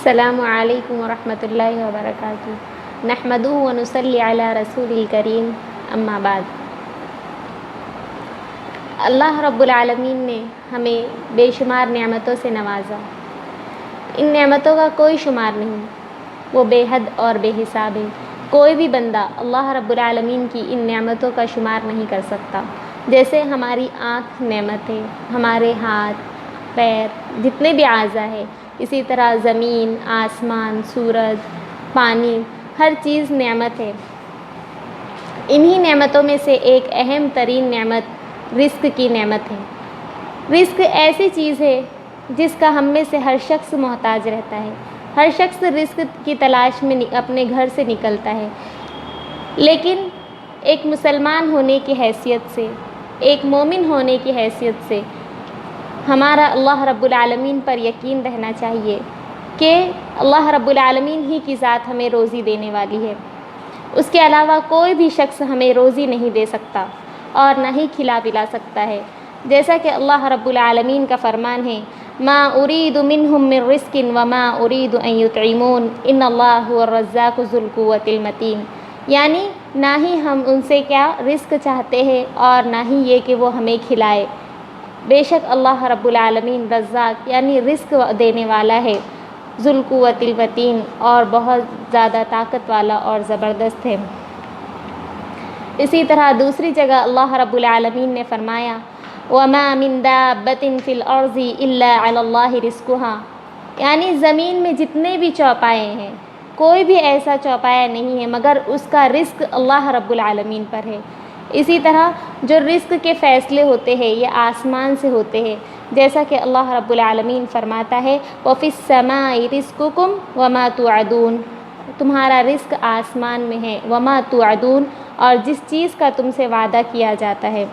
السلام علیکم ورحمۃ اللہ وبرکاتہ۔ نحمدہ ونصلی علی رسول الکریم، اما بعد۔ اللہ رب العالمین نے ہمیں بے شمار نعمتوں سے نوازا۔ ان نعمتوں کا کوئی شمار نہیں، وہ بے حد اور بے حساب ہے۔ کوئی بھی بندہ اللہ رب العالمین کی ان نعمتوں کا شمار نہیں کر سکتا۔ جیسے ہماری آنکھ نعمت ہے، ہمارے ہاتھ پیر جتنے بھی اعضاء ہے، اسی طرح زمین، آسمان، سورج، پانی، ہر چیز نعمت ہے۔ انہی نعمتوں میں سے ایک اہم ترین نعمت رزق کی نعمت ہے۔ رزق ایسی چیز ہے جس کا ہم میں سے ہر شخص محتاج رہتا ہے۔ ہر شخص رزق کی تلاش میں اپنے گھر سے نکلتا ہے، لیکن ایک مسلمان ہونے کی حیثیت سے، ایک مومن ہونے کی حیثیت سے ہمارا اللہ رب العالمین پر یقین رہنا چاہیے کہ اللہ رب العالمین ہی کی ذات ہمیں روزی دینے والی ہے۔ اس کے علاوہ کوئی بھی شخص ہمیں روزی نہیں دے سکتا اور نہ ہی کھلا پلا سکتا ہے۔ جیسا کہ اللہ رب العالمین کا فرمان ہے، ما اريد منهم من رزق وما اريد ان يطعمون ان اللہ هو الرزاق ذو القوة المتین، یعنی نہ ہی ہم ان سے کیا رزق چاہتے ہیں اور نہ ہی یہ کہ وہ ہمیں کھلائے۔ بے شک اللہ رب العالمین رزاق یعنی رزق دینے والا ہے، ذو القوة المتین، اور بہت زیادہ طاقت والا اور زبردست ہے۔ اسی طرح دوسری جگہ اللہ رب العالمین نے فرمایا، وَمَا مِن دَابَّةٍ فِي الْأَرْضِ إِلَّا عَلَى اللَّهِ رِزْقُهَا، یعنی زمین میں جتنے بھی چوپائے ہیں، کوئی بھی ایسا چوپایا نہیں ہے مگر اس کا رزق اللہ رب العالمین پر ہے۔ اسی طرح جو رزق کے فیصلے ہوتے ہیں یہ آسمان سے ہوتے ہیں، جیسا کہ اللہ رب العالمین فرماتا ہے، وَفِي السَّمَاءِ رِزْقُكُمْ وَمَا تُوعَدُونَ، تمہارا رزق آسمان میں ہے، وَمَا تُوعَدُونَ، اور جس چیز کا تم سے وعدہ کیا جاتا ہے۔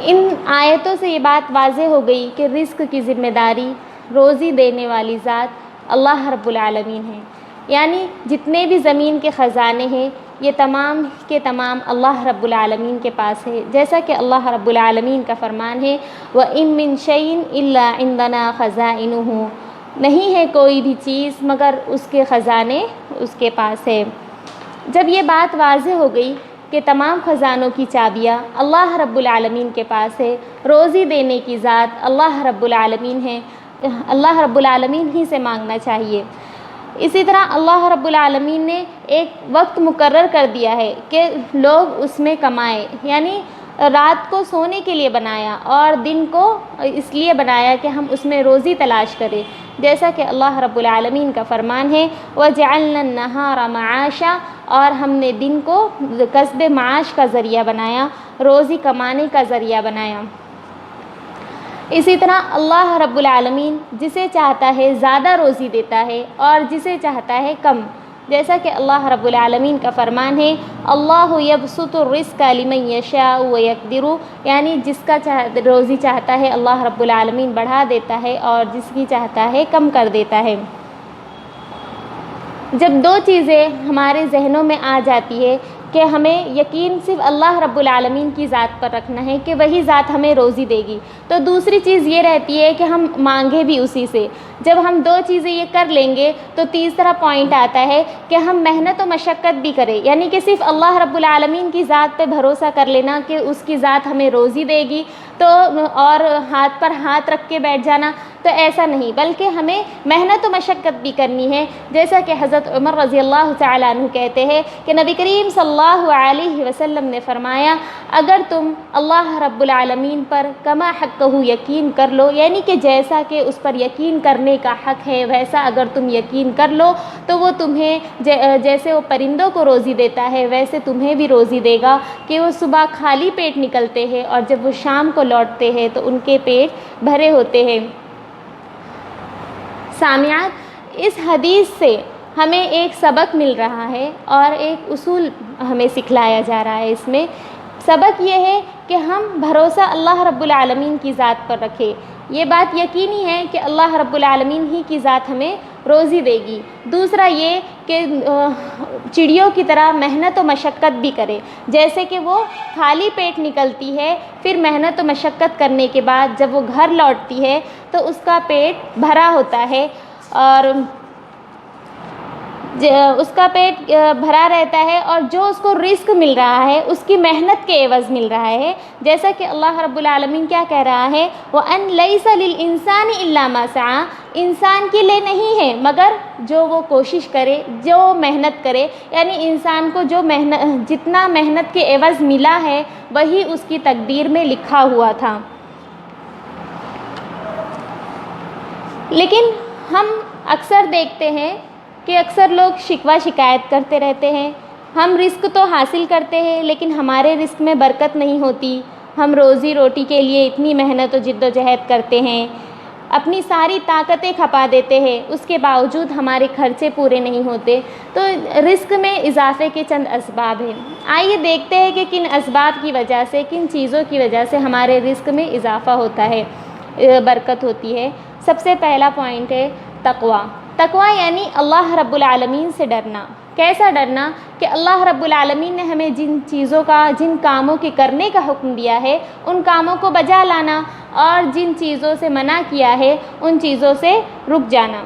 ان آیتوں سے یہ بات واضح ہو گئی کہ رزق کی ذمہ داری روزی دینے والی ذات اللہ رب العالمین ہے، یعنی جتنے بھی زمین کے خزانے ہیں یہ تمام کے تمام اللہ رب العالمین کے پاس ہے۔ جیسا کہ اللہ رب العالمین کا فرمان ہے، وَإِن مِّن شَيْءٍ إِلَّا عِندَنَا خَزَائِنُهُ، نہیں ہے کوئی بھی چیز مگر اس کے خزانے اس کے پاس ہے۔ جب یہ بات واضح ہو گئی کہ تمام خزانوں کی چابیاں اللہ رب العالمین کے پاس ہے، روزی دینے کی ذات اللہ رب العالمین ہے، اللہ رب العالمین ہی سے مانگنا چاہیے۔ اسی طرح اللہ رب العالمین نے ایک وقت مقرر کر دیا ہے کہ لوگ اس میں کمائیں، یعنی رات کو سونے کے لیے بنایا اور دن کو اس لیے بنایا کہ ہم اس میں روزی تلاش کریں۔ جیسا کہ اللہ رب العالمین کا فرمان ہے، وَجَعَلْنَا النَّهَارَ مَعَاشًا، اور ہم نے دن کو کسب معاش کا ذریعہ بنایا، روزی کمانے کا ذریعہ بنایا۔ اسی طرح اللہ رب العالمین جسے چاہتا ہے زیادہ روزی دیتا ہے اور جسے چاہتا ہے کم، جیسا کہ اللہ رب العالمین کا فرمان ہے، اللہ یبسط الرزق لمن یشاء ویقدر، یعنی جس کا روزی چاہتا ہے اللہ رب العالمین بڑھا دیتا ہے اور جس کی چاہتا ہے کم کر دیتا ہے۔ جب دو چیزیں ہمارے ذہنوں میں آ جاتی ہے کہ ہمیں یقین صرف اللہ رب العالمین کی ذات پر رکھنا ہے کہ وہی ذات ہمیں روزی دے گی، تو دوسری چیز یہ رہتی ہے کہ ہم مانگے بھی اسی سے۔ جب ہم دو چیزیں یہ کر لیں گے تو تیسرا پوائنٹ آتا ہے کہ ہم محنت و مشقت بھی کریں، یعنی کہ صرف اللہ رب العالمین کی ذات پہ بھروسہ کر لینا کہ اس کی ذات ہمیں روزی دے گی تو اور ہاتھ پر ہاتھ رکھ کے بیٹھ جانا، تو ایسا نہیں، بلکہ ہمیں محنت و مشقت بھی کرنی ہے۔ جیسا کہ حضرت عمر رضی اللہ تعالیٰ عنہ کہتے ہیں کہ نبی کریم صلی اللہ علیہ وسلم نے فرمایا، اگر تم اللہ رب العالمین پر کما حقہ یقین کر لو، یعنی کہ جیسا کہ اس پر یقین کرنے کا حق ہے ویسا اگر تم یقین کر لو تو وہ تمہیں جیسے وہ پرندوں کو روزی دیتا ہے ویسے تمہیں بھی روزی دے گا، کہ وہ صبح خالی پیٹ نکلتے ہیں اور جب وہ شام کو لوٹتے ہیں تو ان کے پیٹ بھرے ہوتے ہیں۔ سامعات، اس حدیث سے ہمیں ایک سبق مل رہا ہے اور ایک اصول ہمیں سکھلایا جا رہا ہے۔ اس میں سبق یہ ہے کہ ہم بھروسہ اللہ رب العالمین کی ذات پر رکھیں۔ یہ بات یقینی ہے کہ اللہ رب العالمین ہی کی ذات ہمیں روزی دے گی۔ دوسرا یہ کہ چڑیوں کی طرح محنت و مشقت بھی کرے، جیسے کہ وہ خالی پیٹ نکلتی ہے، پھر محنت و مشقت کرنے کے بعد جب وہ گھر لوٹتی ہے تو اس کا پیٹ بھرا ہوتا ہے اور اس کا پیٹ بھرا رہتا ہے، اور جو اس کو رزق مل رہا ہے اس کی محنت کے عوض مل رہا ہے، جیسا کہ اللہ رب العالمین کیا کہہ رہا ہے، وَأَن لَيْسَ لِلْإِنسَانِ إِلَّا مَا سَعَىٰ، انسان کے لیے نہیں ہے مگر جو وہ کوشش کرے، جو محنت کرے، یعنی انسان کو جو جتنا محنت کے عوض ملا ہے وہی اس کی تقدیر میں لکھا ہوا تھا۔ لیکن ہم اکثر دیکھتے ہیں کہ اکثر لوگ شکوہ شکایت کرتے رہتے ہیں، ہم رزق تو حاصل کرتے ہیں لیکن ہمارے رزق میں برکت نہیں ہوتی، ہم روزی روٹی کے لیے اتنی محنت و جد و جہد کرتے ہیں، اپنی ساری طاقتیں کھپا دیتے ہیں، اس کے باوجود ہمارے خرچے پورے نہیں ہوتے۔ تو رزق میں اضافے کے چند اسباب ہیں، آئیے دیکھتے ہیں کہ کن اسباب کی وجہ سے، کن چیزوں کی وجہ سے ہمارے رزق میں اضافہ ہوتا ہے، برکت ہوتی ہے۔ سب سے پہلا پوائنٹ ہے تقویٰ۔ تقویٰ یعنی اللہ رب العالمین سے ڈرنا۔ کیسا ڈرنا؟ کہ اللہ رب العالمین نے ہمیں جن کاموں کے کرنے کا حکم دیا ہے ان کاموں کو بجا لانا، اور جن چیزوں سے منع کیا ہے ان چیزوں سے رک جانا۔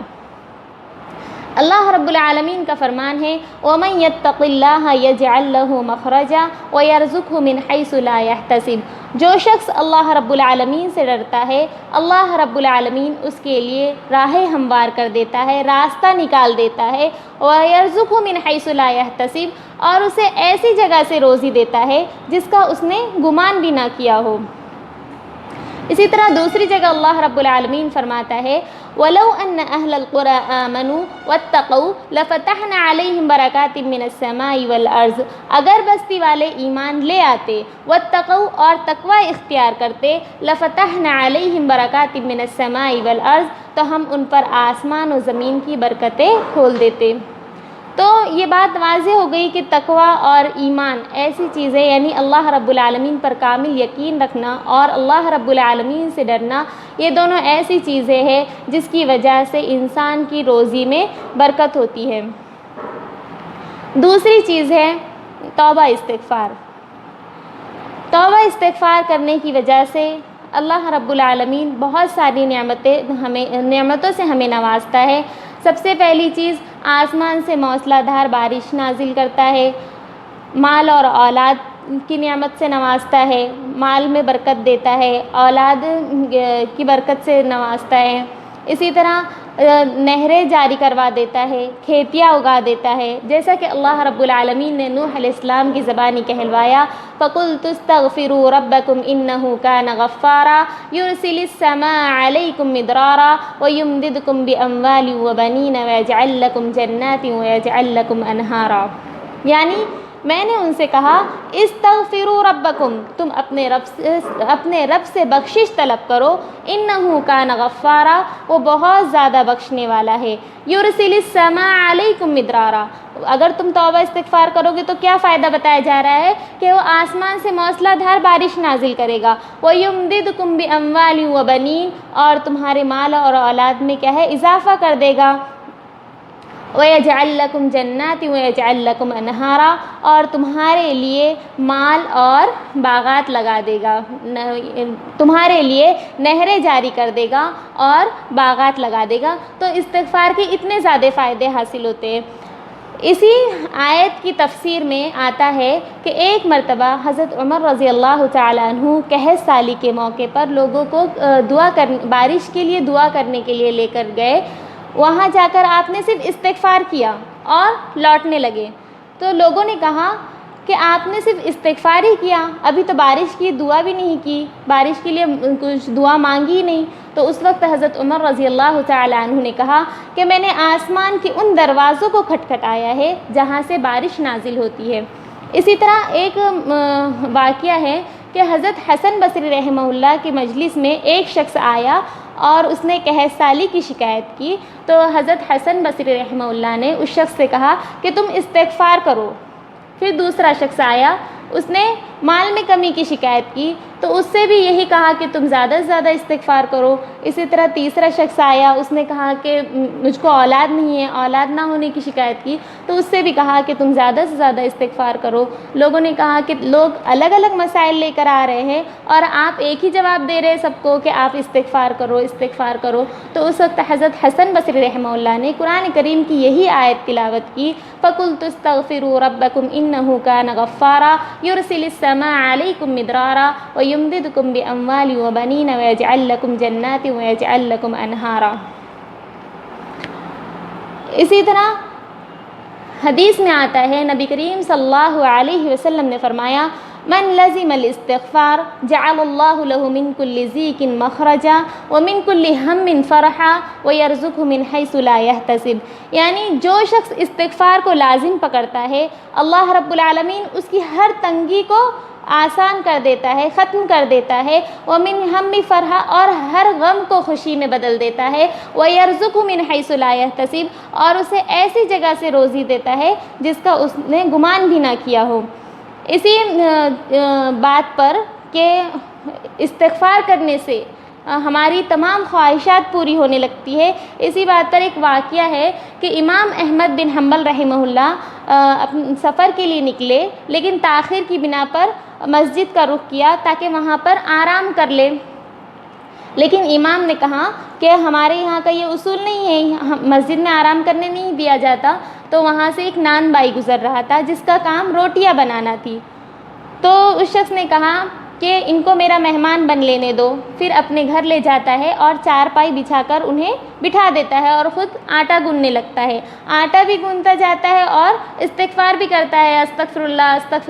اللہ رب العالمین کا فرمان ہے وَمَن يَتَّقِ اللَّهَ يَجْعَل لَّهُ مَخْرَجًا وَيَرْزُقْهُ مِنْ حَيْثُ لَا يَحْتَسِبُ۔ جو شخص اللہ رب العالمین سے ڈرتا ہے، اللہ رب العالمین اس کے لیے راہیں ہموار کر دیتا ہے، راستہ نکال دیتا ہے، وَيَرْزُقْهُ مِنْ حَيْثُ لَا يَحْتَسِبُ، اور اسے ایسی جگہ سے روزی دیتا ہے جس کا اس نے گمان بھی نہ کیا ہو۔ اسی طرح دوسری جگہ اللہ رب العالمین فرماتا ہے وَلَوْ أَنَّ أَهْلَ الْقُرَىٰ آمَنُوا وَاتَّقَوْا لَفَتَحْنَا عَلَيْهِمْ بَرَكَاتٍ مِّنَ السَّمَاءِ وَالْأَرْضِ، اگر بستی والے ایمان لے آتے، واتقوا اور تقوی اختیار کرتے، لَفَتَحْنَا عَلَيْهِمْ بَرَكَاتٍ مِّنَ السَّمَاءِ وَالْأَرْضِ، تو ہم ان پر آسمان و زمین کی برکتیں کھول دیتے۔ تو یہ بات واضح ہو گئی کہ تقویٰ اور ایمان ایسی چیزیں، یعنی اللہ رب العالمین پر کامل یقین رکھنا اور اللہ رب العالمین سے ڈرنا، یہ دونوں ایسی چیزیں ہیں جس کی وجہ سے انسان کی روزی میں برکت ہوتی ہے۔ دوسری چیز ہے توبہ استغفار۔ توبہ استغفار کرنے کی وجہ سے اللہ رب العالمین بہت ساری نعمتوں سے ہمیں نوازتا ہے۔ سب سے پہلی چیز، آسمان سے موسلا دھار بارش نازل کرتا ہے، مال اور اولاد کی نعمت سے نوازتا ہے، مال میں برکت دیتا ہے، اولاد کی برکت سے نوازتا ہے۔ اسی طرح نہریں جاری کروا دیتا ہے، کھیتیاں اگا دیتا ہے، جیسا کہ اللہ رب العالمین نے نوح علیہ السلام کی زبانی کہلوایا فَقُلْتُ اسْتَغْفِرُوا رَبَّكُمْ إِنَّهُ كَانَ غَفَّارًا يُرْسِلِ السَّمَاءَ عَلَيْكُمْ مِدْرَارًا وَيُمْدِدْكُمْ بِأَمْوَالٍ وَبَنِينَ وَيَجْعَلْ لَكُمْ جَنَّاتٍ وَيَجْعَلْ لَكُمْ أَنْهَارًا، یعنی میں نے ان سے کہا استغفروا ربکم، تم اپنے رب سے بخشش طلب کرو، انہ کان غفارا، وہ بہت زیادہ بخشنے والا ہے، یرسل السماء علیکم مدرارا، اگر تم توبہ استغفار کرو گے تو کیا فائدہ بتایا جا رہا ہے کہ وہ آسمان سے موسلا دھار بارش نازل کرے گا، وَيُمْدِدْكُمْ بِأَمْوَالٍ وَبَنِينَ، اور تمہارے مال اور اولاد میں کیا ہے، اضافہ کر دے گا، وَيَجْعَلْ لَكُمْ جَنَّاتٍ وَيَجْعَلْ لَكُمْ أَنْهَارًا، اور تمہارے لیے مال اور باغات لگا دے گا، تمہارے لیے نہریں جاری کر دے گا اور باغات لگا دے گا۔ تو استغفار کے اتنے زیادہ فائدے حاصل ہوتے ہیں۔ اسی آیت کی تفسیر میں آتا ہے کہ ایک مرتبہ حضرت عمر رضی اللہ تعالیٰ عنہ قحط سالی کے موقع پر لوگوں کو بارش کے لیے دعا کرنے کے لیے لے کر گئے، وہاں جا کر آپ نے صرف استغفار کیا اور لوٹنے لگے، تو لوگوں نے کہا کہ آپ نے صرف استغفار ہی کیا، ابھی تو بارش کی دعا بھی نہیں کی، بارش کے لیے کچھ دعا مانگی ہی نہیں۔ تو اس وقت حضرت عمر رضی اللہ تعالیٰ عنہ نے کہا کہ میں نے آسمان کے ان دروازوں کو کھٹکھٹایا ہے جہاں سے بارش نازل ہوتی ہے۔ اسی طرح ایک واقعہ ہے کہ حضرت حسن بصری رحمہ اللہ کی مجلس میں ایک شخص آیا اور اس نے قحط سالی کی شکایت کی، تو حضرت حسن بصری رحمہ اللہ نے اس شخص سے کہا کہ تم استغفار کرو۔ پھر دوسرا شخص آیا، اس نے مال میں کمی کی شکایت کی، تو اس سے بھی یہی کہا کہ تم زیادہ سے زیادہ استغفار کرو۔ اسی طرح تیسرا شخص آیا، اس نے کہا کہ مجھ کو اولاد نہیں ہے، اولاد نہ ہونے کی شکایت کی، تو اس سے بھی کہا کہ تم زیادہ سے زیادہ استغفار کرو۔ لوگوں نے کہا کہ لوگ الگ الگ مسائل لے کر آ رہے ہیں اور آپ ایک ہی جواب دے رہے ہیں سب کو کہ آپ استغفار کرو استغفار کرو۔ تو اس وقت حضرت حسن بصری رحمہ اللہ نے قرآن کریم کی یہی آیت تلاوت کی، فَقُلْتُ اسْتَغْفِرُوا رَبَّكُمْ إِنَّهُ كَانَ غَفَّارًا يُرْسِلِ السَّمَاءَ عَلَيْكُمْ مِدْرَارًا وَيُمْدِدْكُمْ بِأَمْوَالٍ وَبَنِينَ وَيَجْعَلْ لَكُمْ جَنَّاتٍ وَيَجْعَلْ لَكُمْ أَنْهَارًا۔ اسی طرح حدیث میں آتا ہے، نبی کریم صلی اللہ علیہ وسلم نے فرمایا، من لزم الاستغفار جعل اللہ له من كل ضیق مخرجا ومن كل ہم فرحا ويرزقه من حيث لا يحتسب، یعنی جو شخص استغفار کو لازم پکڑتا ہے، اللہ رب العالمین اس کی ہر تنگی کو آسان کر دیتا ہے، ختم کر دیتا ہے، ومن ہم فرحا، اور ہر غم کو خوشی میں بدل دیتا ہے، وَيَرْزُقُ مِنْ حَيْثُ لَا يَحْتَسِبُ، اور اسے ایسی جگہ سے روزی دیتا ہے جس کا اس نے گمان بھی نہ کیا ہو۔ اسی بات پر کہ استغفار کرنے سے ہماری تمام خواہشات پوری ہونے لگتی ہے، اسی بات پر ایک واقعہ ہے کہ امام احمد بن حنبل رحمہ اللہ سفر کے لیے نکلے، لیکن تاخیر کی بنا پر مسجد کا رخ کیا تاکہ وہاں پر آرام کر لے، لیکن امام نے کہا کہ ہمارے یہاں کا یہ اصول نہیں ہے، مسجد میں آرام کرنے نہیں دیا جاتا۔ تو وہاں سے ایک نان بائی گزر رہا تھا جس کا کام روٹیاں بنانا تھی، تو اس شخص نے کہا کہ ان کو میرا مہمان بن لینے دو، پھر اپنے گھر لے جاتا ہے اور چارپائی بچھا کر انہیں بٹھا دیتا ہے اور خود آٹا گوننے لگتا ہے، آٹا بھی گونتا جاتا ہے اور استغفار بھی کرتا ہے، استغفر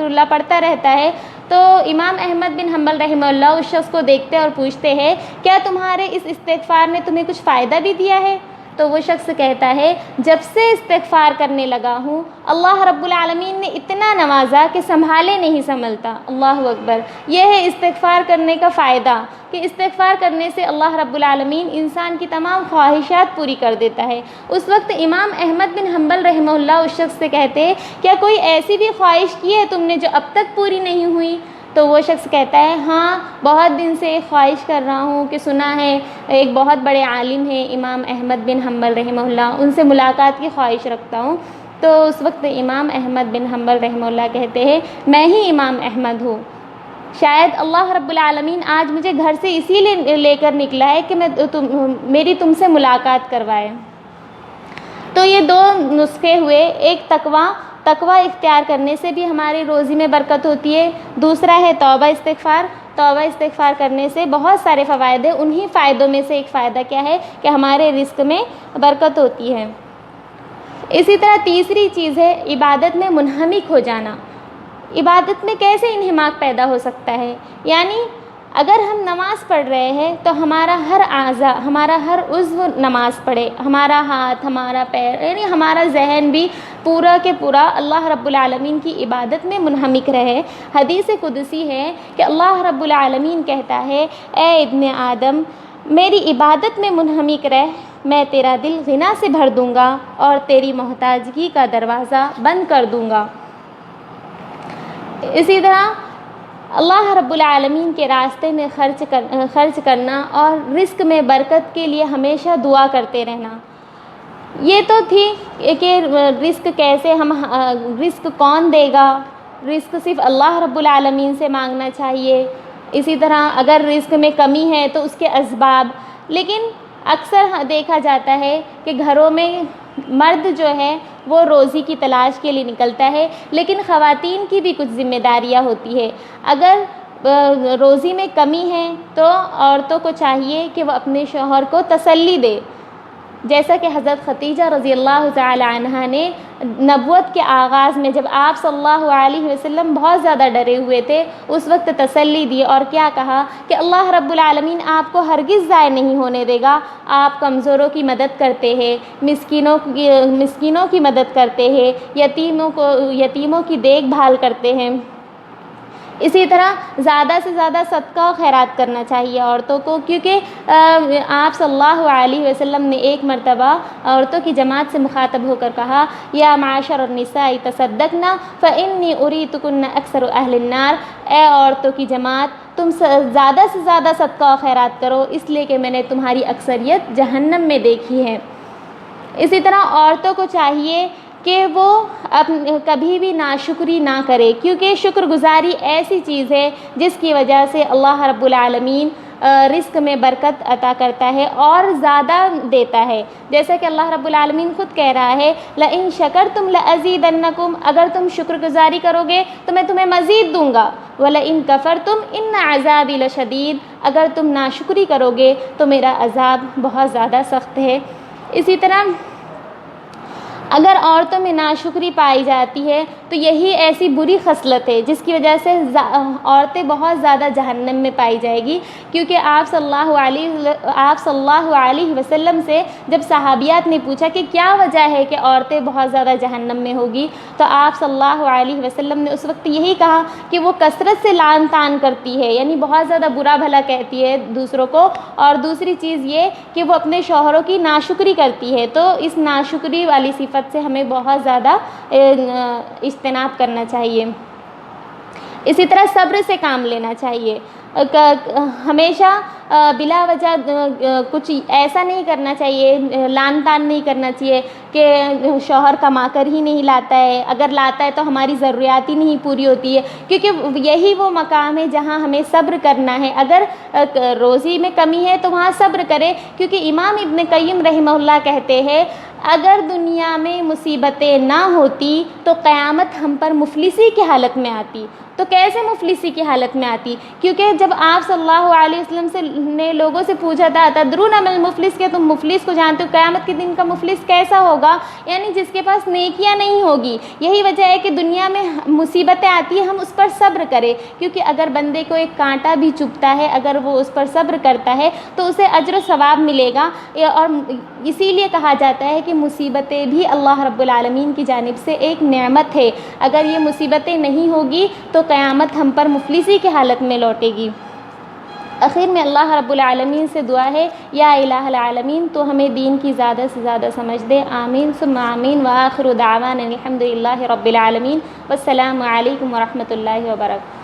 اللہ پڑھتا رہتا ہے۔ تو امام احمد بن حنبل رحمہ اللہ اس شخص کو دیکھتے اور پوچھتے ہیں، کیا تمہارے اس استغفار نے تمہیں کچھ فائدہ بھی دیا ہے؟ تو وہ شخص کہتا ہے، جب سے استغفار کرنے لگا ہوں اللہ رب العالمین نے اتنا نوازا کہ سنبھالے نہیں سنبھلتا۔ اللہ اکبر، یہ ہے استغفار کرنے کا فائدہ کہ استغفار کرنے سے اللہ رب العالمین انسان کی تمام خواہشات پوری کر دیتا ہے۔ اس وقت امام احمد بن حنبل رحمہ اللہ اس شخص سے کہتے، کیا کوئی ایسی بھی خواہش کی ہے تم نے جو اب تک پوری نہیں ہوئی؟ تو وہ شخص کہتا ہے، ہاں بہت دن سے ایک خواہش کر رہا ہوں کہ سنا ہے ایک بہت بڑے عالم ہیں امام احمد بن حنبل رحمہ اللہ، ان سے ملاقات کی خواہش رکھتا ہوں۔ تو اس وقت امام احمد بن حنبل رحمہ اللہ کہتے ہیں، میں ہی امام احمد ہوں، شاید اللہ رب العالمین آج مجھے گھر سے اسی لیے لے کر نکلا ہے کہ میری تم سے ملاقات کروائے۔ تو یہ دو نسخے ہوئے، ایک تقوی اختیار کرنے سے بھی ہماری روزی میں برکت ہوتی ہے، دوسرا ہے توبہ استغفار کرنے سے بہت سارے فوائد ہیں، انہی فائدوں میں سے ایک فائدہ کیا ہے کہ ہمارے رزق میں برکت ہوتی ہے۔ اسی طرح تیسری چیز ہے عبادت میں منہمک ہو جانا۔ عبادت میں کیسے انہماک پیدا ہو سکتا ہے؟ یعنی اگر ہم نماز پڑھ رہے ہیں تو ہمارا ہر اعضاء، ہمارا ہر عضو نماز پڑھے، ہمارا ہاتھ، ہمارا پیر، یعنی ہمارا ذہن بھی پورا کے پورا اللہ رب العالمین کی عبادت میں منہمک رہے۔ حدیث قدسی ہے کہ اللہ رب العالمین کہتا ہے، اے ابن آدم میری عبادت میں منہمک رہ، میں تیرا دل غنا سے بھر دوں گا اور تیری محتاجگی کا دروازہ بند کر دوں گا۔ اسی طرح اللہ رب العالمین کے راستے میں خرچ کرنا اور رزق میں برکت کے لیے ہمیشہ دعا کرتے رہنا۔ یہ تو تھی کہ رزق کیسے رزق کون دے گا، رزق صرف اللہ رب العالمین سے مانگنا چاہیے۔ اسی طرح اگر رزق میں کمی ہے تو اس کے اسباب، لیکن اکثر دیکھا جاتا ہے کہ گھروں میں مرد جو ہے وہ روزی کی تلاش کے لیے نکلتا ہے، لیکن خواتین کی بھی کچھ ذمہ داریاں ہوتی ہے۔ اگر روزی میں کمی ہے تو عورتوں کو چاہیے کہ وہ اپنے شوہر کو تسلی دے، جیسا کہ حضرت خدیجہ رضی اللہ تعالی عنہا نے نبوت کے آغاز میں جب آپ صلی اللہ علیہ وسلم بہت زیادہ ڈرے ہوئے تھے اس وقت تسلی دی اور کیا کہا کہ اللہ رب العالمین آپ کو ہرگز ضائع نہیں ہونے دے گا، آپ کمزوروں کی مدد کرتے ہیں، مسکینوں کی مدد کرتے ہیں، یتیموں کی دیکھ بھال کرتے ہیں۔ اسی طرح زیادہ سے زیادہ صدقہ و خیرات کرنا چاہیے عورتوں کو، کیونکہ آپ صلی اللہ علیہ وسلم نے ایک مرتبہ عورتوں کی جماعت سے مخاطب ہو کر کہا، یا معاشر النساء تصدقنا فإنی اریتکن اکثر اہل النار، اے عورتوں کی جماعت تم زیادہ سے زیادہ صدقہ و خیرات کرو، اس لیے کہ میں نے تمہاری اکثریت جہنم میں دیکھی ہے۔ اسی طرح عورتوں کو چاہیے کہ وہ کبھی بھی ناشکری نہ کرے، کیونکہ شکر گزاری ایسی چیز ہے جس کی وجہ سے اللہ رب العالمین رزق میں برکت عطا کرتا ہے اور زیادہ دیتا ہے، جیسا کہ اللہ رب العالمین خود کہہ رہا ہے لَإِن شَكَرْتُمْ لَأَزِيدَنَّكُمْ، اگر تم شکر گزاری کرو گے تو میں تمہیں مزید دوں گا، وَلَئِن كَفَرْتُمْ إِنَّ عَذَابِي لَشَدِيدٌ، اگر تم ناشکری کرو گے تو میرا عذاب بہت زیادہ سخت ہے۔ اسی طرح اگر عورتوں میں ناشکری پائی جاتی ہے تو یہی ایسی بری خصلت ہے جس کی وجہ سے عورتیں بہت زیادہ جہنم میں پائی جائے گی، کیونکہ آپ صلی اللہ علیہ وسلم سے جب صحابیات نے پوچھا کہ کیا وجہ ہے کہ عورتیں بہت زیادہ جہنم میں ہوگی، تو آپ صلی اللہ علیہ وسلم نے اس وقت یہی کہا کہ وہ کثرت سے لعن طعن کرتی ہے، یعنی بہت زیادہ برا بھلا کہتی ہے دوسروں کو، اور دوسری چیز یہ کہ وہ اپنے شوہروں کی ناشکری کرتی ہے۔ تو اس ناشکری والی صفت سے ہمیں بہت زیادہ اجتناب کرنا چاہیے۔ اسی طرح صبر سے کام لینا چاہیے، ہمیشہ بلا وجہ کچھ ایسا نہیں کرنا چاہیے، لعن طعن نہیں کرنا چاہیے کہ شوہر کما کر ہی نہیں لاتا ہے، اگر لاتا ہے تو ہماری ضروریات ہی نہیں پوری ہوتی ہے، کیونکہ یہی وہ مقام ہے جہاں ہمیں صبر کرنا ہے۔ اگر روزی میں کمی ہے تو وہاں صبر کرے، کیونکہ امام ابن قیم رحمہ اللہ کہتے ہیں اگر دنیا میں مصیبتیں نہ ہوتی تو قیامت ہم پر مفلسی کی حالت میں آتی۔ تو کیسے مفلسی کی حالت میں آتی؟ کیونکہ جب آپ صلی اللہ علیہ وسلم نے لوگوں سے پوچھا تھا تدرون ما المفلس، کہ تم مفلس کو جانتے ہو، قیامت کے دن کا مفلس کیسا ہوگا؟ یعنی جس کے پاس نیکیاں نہیں ہوگی۔ یہی وجہ ہے کہ دنیا میں مصیبتیں آتی ہیں، ہم اس پر صبر کریں، کیونکہ اگر بندے کو ایک کانٹا بھی چبھتا ہے، اگر وہ اس پر صبر کرتا ہے تو اسے اجر و ثواب ملے گا۔ اور اسی لیے کہا جاتا ہے کہ مصیبتیں بھی اللہ رب العالمین کی جانب سے ایک نعمت ہے، اگر یہ مصیبتیں نہیں ہوگی تو قیامت ہم پر مفلسی کی حالت میں لوٹے گی۔ آخر میں اللہ رب العالمین سے دعا ہے یا الہ العالمین تو ہمیں دین کی زیادہ سے زیادہ سمجھ دے، آمین ثم آمین، وآخر دعوانا الحمد للہ رب العالمین، والسلام علیکم ورحمۃ اللہ وبرکاتہ۔